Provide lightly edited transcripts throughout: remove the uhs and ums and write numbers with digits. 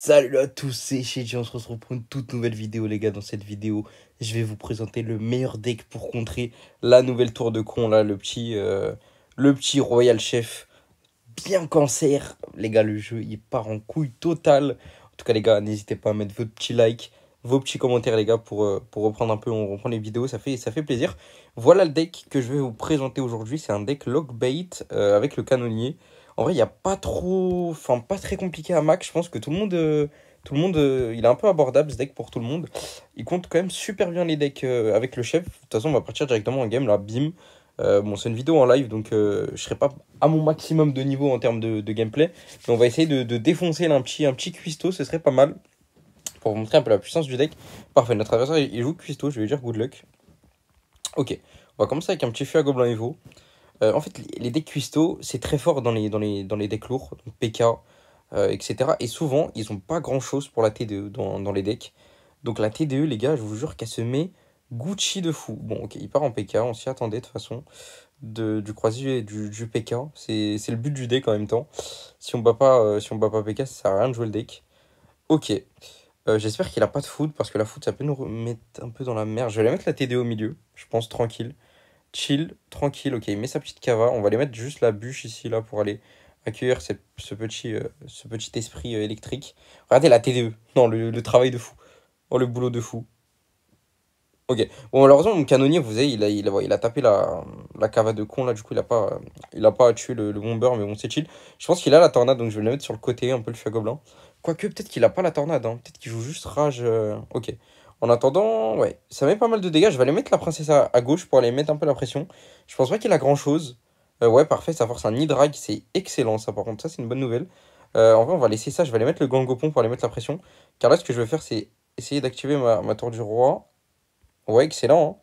Salut à tous, c'est Shady, on se retrouve pour une toute nouvelle vidéo les gars. Dans cette vidéo, je vais vous présenter le meilleur deck pour contrer la nouvelle tour de con là, le petit Royal Chef. Bien cancer, les gars, le jeu il part en couille totale. En tout cas les gars, n'hésitez pas à mettre votre petit like, vos petits commentaires les gars pour reprendre un peu, on reprend les vidéos, ça fait plaisir. Voilà le deck que je vais vous présenter aujourd'hui, c'est un deck Lockbait avec le canonnier. En vrai, il n'y a pas trop, enfin pas très compliqué à max, je pense que tout le monde, il est un peu abordable ce deck pour tout le monde. Il compte quand même super bien les decks avec le chef. De toute façon, on va partir directement en game là, bim. Bon, c'est une vidéo en live, donc je serai pas à mon maximum de niveau en termes de gameplay. Mais on va essayer de défoncer là, un petit cuistot, ce serait pas mal. Pour vous montrer un peu la puissance du deck. Parfait, notre adversaire il joue cuistot, je vais lui dire good luck. Ok, on va commencer avec un petit feu à gobelin Evo. En fait, les decks cuistot, c'est très fort dans les decks lourds, donc PK, etc. Et souvent, ils ont pas grand chose pour la TDE dans les decks. Donc la TDE, les gars, je vous jure qu'elle se met Gucci de fou. Bon, ok, il part en PK, on s'y attendait de toute façon du croisé du PK. C'est le but du deck en même temps. Si on bat pas PK, ça sert à rien de jouer le deck. Ok. J'espère qu'il a pas de food parce que la food ça peut nous remettre un peu dans la merde. Je vais aller mettre la TD au milieu, je pense tranquille. Chill, tranquille. Ok, il met sa petite cava. On va aller mettre juste la bûche ici là pour aller accueillir ce petit esprit électrique. Regardez la TDE. Non, le travail de fou. Oh, le boulot de fou. Ok. Bon, malheureusement, mon canonnier, vous savez, il a tapé la cava de con, là. Du coup, il a pas tué le bomber, mais bon, c'est chill. Je pense qu'il a la tornade, donc je vais le mettre sur le côté, un peu le feu à gobelin. Quoique, peut-être qu'il a pas la tornade, hein. Peut-être qu'il joue juste rage. Ok. En attendant, ouais, ça met pas mal de dégâts. Je vais aller mettre la princesse à gauche pour aller mettre un peu la pression. Je pense pas qu'il a grand-chose. Ouais, parfait, ça force un Nidrag, c'est excellent, ça, par contre. Ça, c'est une bonne nouvelle. En vrai, on va laisser ça. Je vais aller mettre le Gangopon pour aller mettre la pression. Car là, ce que je vais faire, c'est essayer d'activer ma tour du roi. Ouais, excellent, hein.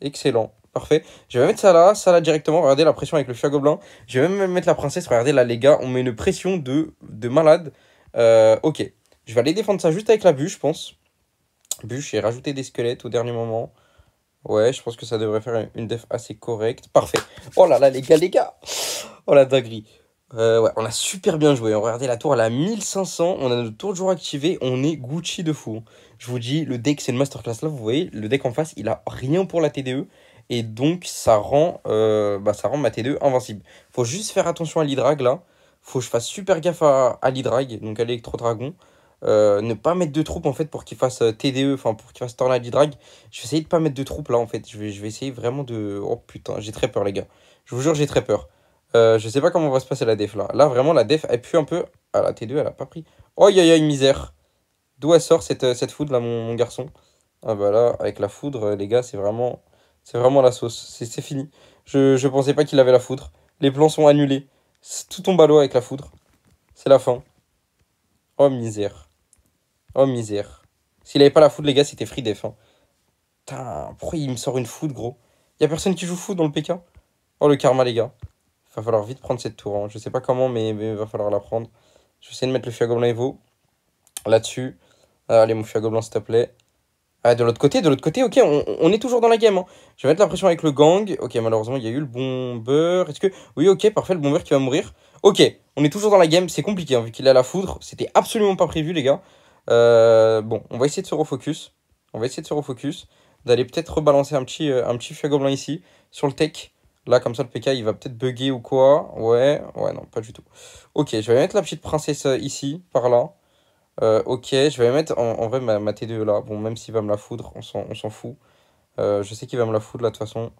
Excellent. Parfait. Je vais mettre ça là directement. Regardez la pression avec le feu à gobelin. Je vais même mettre la princesse. Regardez là, les gars, on met une pression de malade. Ok. Je vais aller défendre ça juste avec la bûche, je pense. Bûche et rajouter des squelettes au dernier moment. Ouais, je pense que ça devrait faire une def assez correcte. Parfait. Oh là là, les gars, les gars. Oh la dinguerie. Ouais, on a super bien joué. Regardez la tour, elle a 1500. On a notre tour de jour activé. On est Gucci de fou. Je vous dis, le deck, c'est une masterclass. Là, vous voyez, le deck en face, il a rien pour la TDE. Et donc, ça rend ma TDE invincible. Faut juste faire attention à l'Hydrag, là. Faut que je fasse super gaffe à l'Hydrag, donc à l'Electro-Dragon. Ne pas mettre de troupes, en fait, pour qu'il fasse TDE, enfin, pour qu'il fasse Tornade Hydrag. Je vais essayer de pas mettre de troupes, là, en fait. Je vais essayer vraiment de... Oh, putain, j'ai très peur, les gars. Je vous jure, j'ai très peur. Je sais pas comment va se passer la def là. Là, vraiment, la def, elle pue un peu. Ah, la T2, elle a pas pris. Oh, aïe, aïe, misère. D'où elle sort cette foudre là, mon garçon? Ah, bah là, avec la foudre, les gars, c'est vraiment la sauce. C'est fini. Je pensais pas qu'il avait la foudre. Les plans sont annulés. Tout tombe à l'eau avec la foudre. C'est la fin. Oh, misère. Oh, misère. S'il avait pas la foudre, les gars, c'était free def, hein. Putain, pourquoi il me sort une foudre, gros? Y a personne qui joue foudre dans le PK? Oh, le karma, les gars. Va falloir vite prendre cette tour, hein. Je sais pas comment, mais va falloir la prendre. Je vais essayer de mettre le feu à gobelin Evo là-dessus. Allez, mon feu à gobelin, s'il te plaît. Ah, de l'autre côté, ok, on est toujours dans la game, hein. Je vais mettre la pression avec le gang. Ok, malheureusement, il y a eu le bomber. Est-ce que... Oui, ok, parfait, le bomber qui va mourir. Ok, on est toujours dans la game. C'est compliqué, hein, vu qu'il a la foudre. C'était absolument pas prévu, les gars. Bon, on va essayer de se refocus. On va essayer de se refocus. D'aller peut-être rebalancer un petit feu à gobelin ici, sur le tech. Là, comme ça, le PK, il va peut-être bugger ou quoi. Ouais, ouais, non, pas du tout. Ok, je vais mettre la petite princesse ici, par là. Ok, je vais mettre en vrai ma T2 là. Bon, même s'il va me la foudre, on s'en fout. Je sais qu'il va me la foudre là, de toute façon.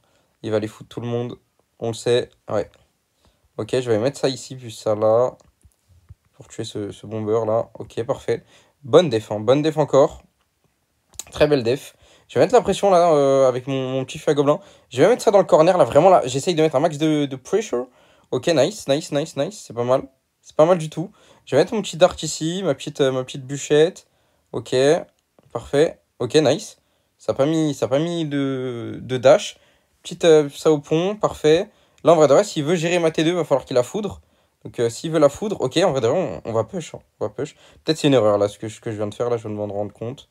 Il va aller foutre tout le monde. On le sait. Ouais. Ok, je vais mettre ça ici, puis ça là. Pour tuer ce bomber là. Ok, parfait. Bonne def, hein. Bonne def encore. Très belle def. Je vais mettre la pression là avec mon petit feu à gobelin. Je vais mettre ça dans le corner là. Vraiment là, j'essaye de mettre un max de pressure. Ok, nice, nice, nice, nice. C'est pas mal. C'est pas mal du tout. Je vais mettre mon petit dart ici, ma petite bûchette. Ok, parfait. Ok, nice. Ça a pas mis de dash. Petite ça au pont, parfait. Là, en vrai de vrai, s'il veut gérer ma T2, il va falloir qu'il la foudre. Donc, s'il veut la foudre, ok, en vrai de vrai, on va push, hein. On va push. Peut-être c'est une erreur là, ce que je viens de faire là, je viens de m'en rendre compte.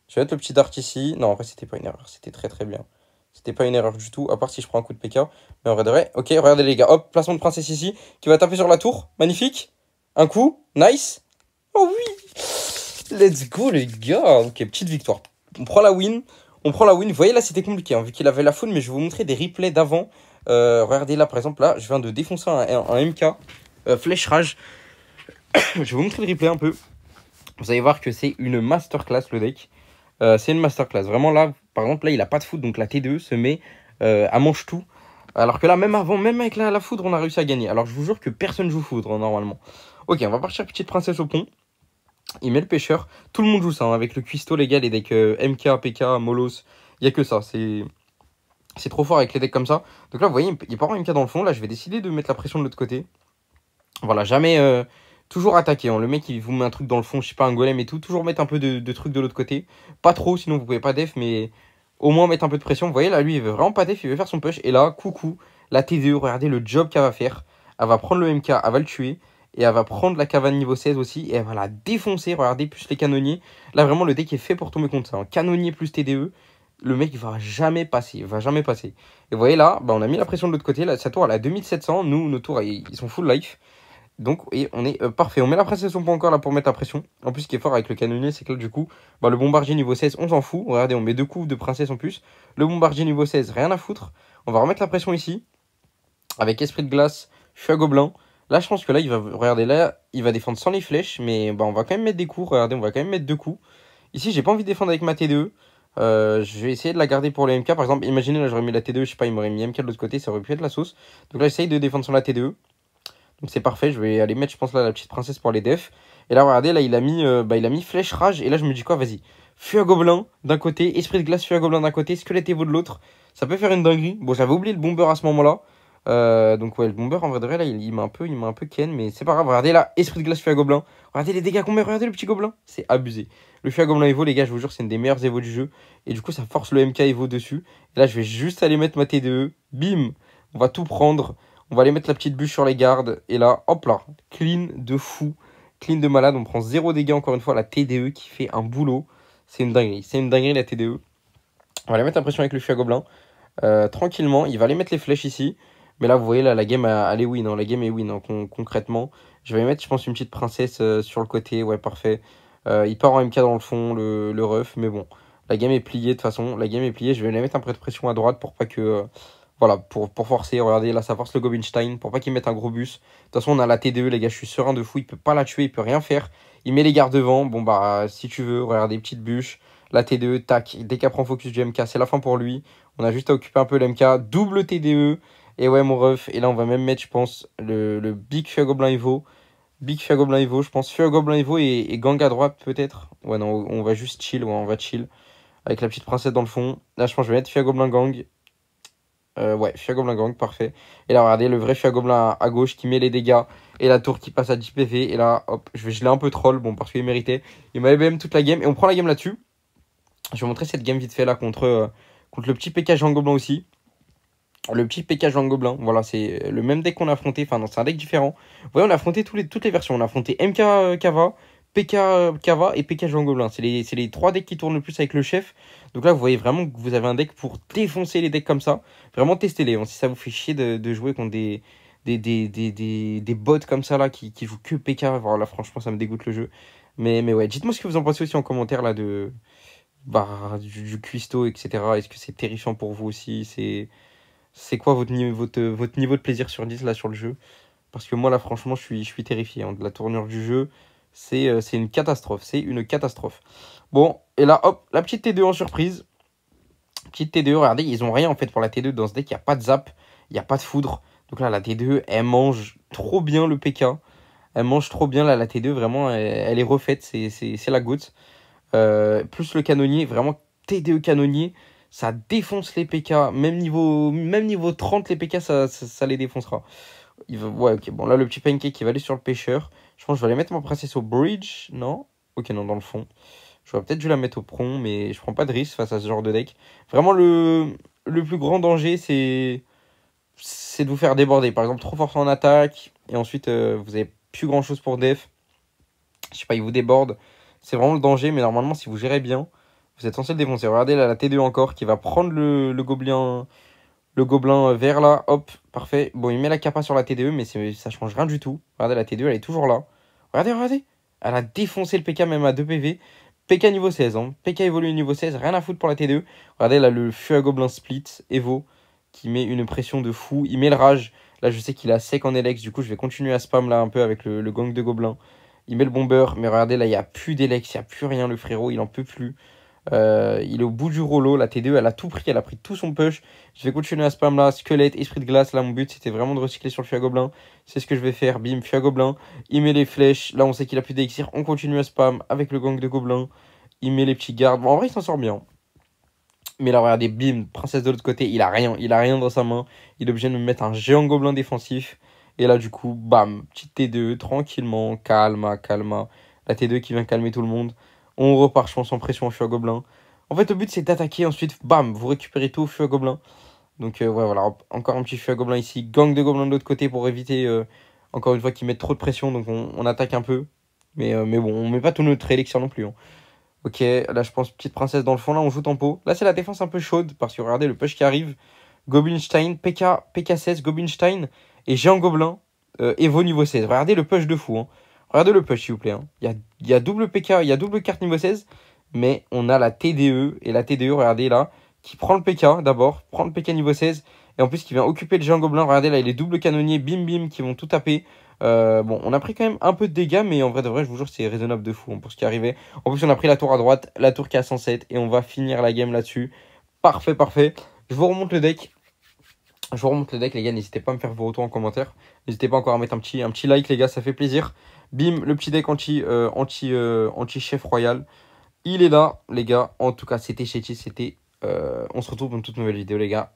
Je vais mettre le petit dart ici. Non, en vrai, c'était pas une erreur. C'était très très bien. C'était pas une erreur du tout, à part si je prends un coup de PK. Mais en vrai de vrai, ok, regardez les gars. Hop, placement de princesse ici, qui va taper sur la tour. Magnifique. Un coup, nice. Oh oui. Let's go, les gars. Ok, petite victoire. On prend la win. On prend la win. Vous voyez, là, c'était compliqué, hein, vu qu'il avait la faune, mais je vais vous montrer des replays d'avant. Regardez là, par exemple, là, je viens de défoncer un MK. Flèche rage. Je vais vous montrer le replay un peu. Vous allez voir que c'est une masterclass, le deck. C'est une masterclass. Vraiment, là, par exemple, là, il a pas de foudre, donc la T2 se met à mange tout. Alors que là, même avant, même avec la foudre, on a réussi à gagner. Alors, je vous jure que personne joue foudre, normalement. Ok, on va partir petite princesse au pont. Il met le pêcheur. Tout le monde joue ça, hein, avec le cuistot, les gars, les decks MK, PK, Molos. Il n'y a que ça. C'est trop fort avec les decks comme ça. Donc là, vous voyez, il part en MK dans le fond. Là, je vais décider de mettre la pression de l'autre côté. Voilà, jamais... toujours attaquer. Hein. Le mec, il vous met un truc dans le fond, je sais pas, un golem et tout. Toujours mettre un peu de trucs de l'autre côté. Pas trop, sinon vous pouvez pas def, mais au moins mettre un peu de pression. Vous voyez, là, lui, il veut vraiment pas def, il veut faire son push. Et là, coucou, la T2, regardez le job qu'elle va faire. Elle va prendre le MK, elle va le tuer. Et elle va prendre la cavane niveau 16 aussi. Et elle va la défoncer. Regardez, plus les canonniers. Là, vraiment, le deck est fait pour tomber contre ça. Hein. Canonnier plus TDE. Le mec, il va jamais passer. Il va jamais passer. Et vous voyez là, bah, on a mis la pression de l'autre côté. Là, sa tour, elle a 2700. Nous, nos tours, ils sont full life. Donc, et on est parfait. On met la princesse au point encore là pour mettre la pression. En plus, ce qui est fort avec le canonnier, c'est que là, du coup, bah, le bombardier niveau 16, on s'en fout. Regardez, on met 2 coups de princesse en plus. Le bombardier niveau 16, rien à foutre. On va remettre la pression ici. Avec esprit de glace, feu à gobelin. Là, je pense que là, il va, regardez, là, il va défendre sans les flèches. Mais bah, on va quand même mettre des coups. Regardez, on va quand même mettre 2 coups. Ici, j'ai pas envie de défendre avec ma T2. Je vais essayer de la garder pour le MK. Par exemple, imaginez, là, j'aurais mis la T2, je sais pas, il m'aurait mis MK de l'autre côté. Ça aurait pu être la sauce. Donc là, j'essaye de défendre sur la T2. Donc c'est parfait, je vais aller mettre, je pense, là, la petite princesse pour les defs. Et là, regardez, là, il a mis flèche rage. Et là, je me dis quoi, vas-y. Feu à gobelin d'un côté, esprit de glace, feu à gobelin d'un côté, squelette Evo de l'autre. Ça peut faire une dinguerie. Bon, j'avais oublié le bomber à ce moment-là. Donc ouais, le bomber, en vrai de vrai, là, il m'a un peu ken. Mais c'est pas grave, regardez là, esprit de glace, feu à gobelin. Regardez les dégâts qu'on met, regardez le petit gobelin. C'est abusé. Le feu à gobelin Evo, les gars, je vous jure, c'est une des meilleures Evo du jeu. Et du coup, ça force le MK Evo dessus. Et là, je vais juste aller mettre ma T2. Bim, on va tout prendre. On va aller mettre la petite bûche sur les gardes. Et là, hop là, clean de fou. Clean de malade. On prend 0 dégâts encore une fois. La TDE qui fait un boulot. C'est une dinguerie. C'est une dinguerie la TDE. On va aller mettre la pression avec le feu à gobelin. Tranquillement. Il va aller mettre les flèches ici. Mais là, vous voyez, là, la game, elle est win. Hein. La game est win, hein, concrètement. Je vais mettre, je pense, une petite princesse sur le côté. Ouais, parfait. Il part en MK dans le fond, le ref. Mais bon, la game est pliée de toute façon. La game est pliée. Je vais aller mettre un peu de pression à droite pour pas que... voilà, pour forcer, regardez, là ça force le Gobinstein, pour pas qu'il mette un gros bus. De toute façon, on a la T2, les gars, je suis serein de fou, il peut pas la tuer, il peut rien faire. Il met les gardes devant, bon bah, si tu veux, regardez, petite bûche, la T2, tac, dès qu'elle prend focus du MK, c'est la fin pour lui. On a juste à occuper un peu l'MK, double TDE, et ouais, mon ref, et là on va même mettre, je pense, le Big Feu à Gobelin Evo. Big Feu à Gobelin Evo, je pense, Feu à Gobelin Evo et gang à droite, peut-être. Ouais, non, on va juste chill, ouais, on va chill. Avec la petite princesse dans le fond. Là, je pense que je vais mettre Feu à Gobelin Gang. Ouais, Fia Gobelin Gang, parfait. Et là, regardez, le vrai Fia Gobelin à gauche qui met les dégâts. Et la tour qui passe à 10 PV. Et là, hop, je l'ai un peu troll, bon, parce qu'il méritait. Il m'a même toute la game. Et on prend la game là-dessus. Je vais montrer cette game vite fait là contre le petit PK Jean Gobelin aussi. Le petit PK Jean Gobelin, voilà, c'est le même deck qu'on a affronté. Enfin, non, c'est un deck différent. Vous voyez, on a affronté toutes les versions. On a affronté MK Kava, PK Kava et PK Jean Gobelin. C'est les 3 decks qui tournent le plus avec le chef. Donc là, vous voyez vraiment que vous avez un deck pour défoncer les decks comme ça. Vraiment, testez-les. Hein. Si ça vous fait chier de jouer contre des bots comme ça là qui jouent que PK, voilà, franchement, ça me dégoûte le jeu. Mais ouais, dites-moi ce que vous en pensez aussi en commentaire là du cuistot, etc. Est-ce que c'est terrifiant pour vous aussi? C'est quoi votre niveau de plaisir sur 10 là sur le jeu? Parce que moi là franchement je suis terrifié hein, de la tournure du jeu. C'est une catastrophe. C'est une catastrophe. Bon, et là hop, la petite T2 en surprise. Petite T2, regardez, ils ont rien en fait pour la T2 dans ce deck. Il n'y a pas de zap, il n'y a pas de foudre. Donc là la T2 elle mange trop bien le PK. Elle mange trop bien là la T2 vraiment elle est refaite. C'est la goutte. Plus le canonnier, vraiment T2 canonnier. Ça défonce les PK, même niveau 30, les PK, ça les défoncera. Ouais, ok, bon, là, le petit pancake, il va aller sur le pêcheur. Je pense que je vais aller mettre ma princesse au bridge, non? Ok, non, dans le fond. J'aurais peut-être dû la mettre au prong, mais je prends pas de risque face à ce genre de deck. Vraiment, le plus grand danger, c'est de vous faire déborder. Par exemple, trop fort en attaque, et ensuite, vous avez plus grand-chose pour def. Je sais pas, il vous déborde. C'est vraiment le danger, mais normalement, si vous gérez bien, vous êtes censé le défoncer. Regardez là, la T2 encore, qui va prendre le gobelin vert là. Hop, parfait. Bon, il met la capa sur la T2, mais ça change rien du tout. Regardez, la T2, elle est toujours là. Regardez, regardez. Elle a défoncé le PK même à 2 PV. PK niveau 16, hein. PK évolue niveau 16, rien à foutre pour la T2. Regardez là le feu à gobelin split, Evo, qui met une pression de fou. Il met le rage. Là je sais qu'il a sec en Elex, du coup je vais continuer à spam là un peu avec le gang de gobelins. Il met le bomber, mais regardez là il n'y a plus d'Elex, il n'y a plus rien le frérot, il en peut plus. Il est au bout du rouleau, la T2 elle a tout pris, elle a pris tout son push. Je vais continuer à spam là, squelette, esprit de glace. Là mon but c'était vraiment de recycler sur le feu à gobelin. C'est ce que je vais faire, bim, feu à gobelin. Il met les flèches, là on sait qu'il a plus d'élixir. On continue à spam avec le gang de gobelins. Il met les petits gardes, bon en vrai il s'en sort bien. Mais là regardez, bim, princesse de l'autre côté, il a rien dans sa main. Il est obligé de me mettre un géant gobelin défensif. Et là du coup, bam, petite T2, tranquillement, calma, calma. La T2 qui vient calmer tout le monde. On repart, je pense, en pression au feu à gobelin. En fait, le but, c'est d'attaquer. Ensuite, bam, vous récupérez tout au feu à gobelin. Donc, ouais, voilà. Encore un petit feu à gobelin ici. Gang de gobelins de l'autre côté pour éviter, encore une fois, qu'ils mettent trop de pression. Donc, on attaque un peu. Mais bon, on met pas tout notre élixir non plus, hein. Ok, là, je pense petite princesse dans le fond. Là, on joue tempo. Là, c'est la défense un peu chaude. Parce que regardez, le push qui arrive. Goblinstein, PK16, Goblinstein et Géant Gobelin. Evo niveau 16. Regardez le push de fou, hein. Regardez le push, s'il vous plaît, hein. Il y a double PK, il y a double carte niveau 16. Mais on a la TDE. Et la TDE, regardez là, qui prend le PK d'abord. Prend le PK niveau 16. Et en plus, qui vient occuper le géant gobelin. Regardez là, il est double canonnier, bim bim, qui vont tout taper. Bon, on a pris quand même un peu de dégâts. Mais en vrai de vrai, je vous jure, c'est raisonnable de fou, hein, pour ce qui est arrivé. En plus, on a pris la tour à droite. La tour qui est à 107. Et on va finir la game là-dessus. Parfait, parfait. Je vous remonte le deck. Je vous remonte le deck, les gars. N'hésitez pas à me faire vos retours en commentaire. N'hésitez pas encore à mettre un petit like, les gars. Ça fait plaisir. Bim, le petit deck anti chef royal. Il est là, les gars. En tout cas, c'était Chetty. On se retrouve dans une toute nouvelle vidéo, les gars.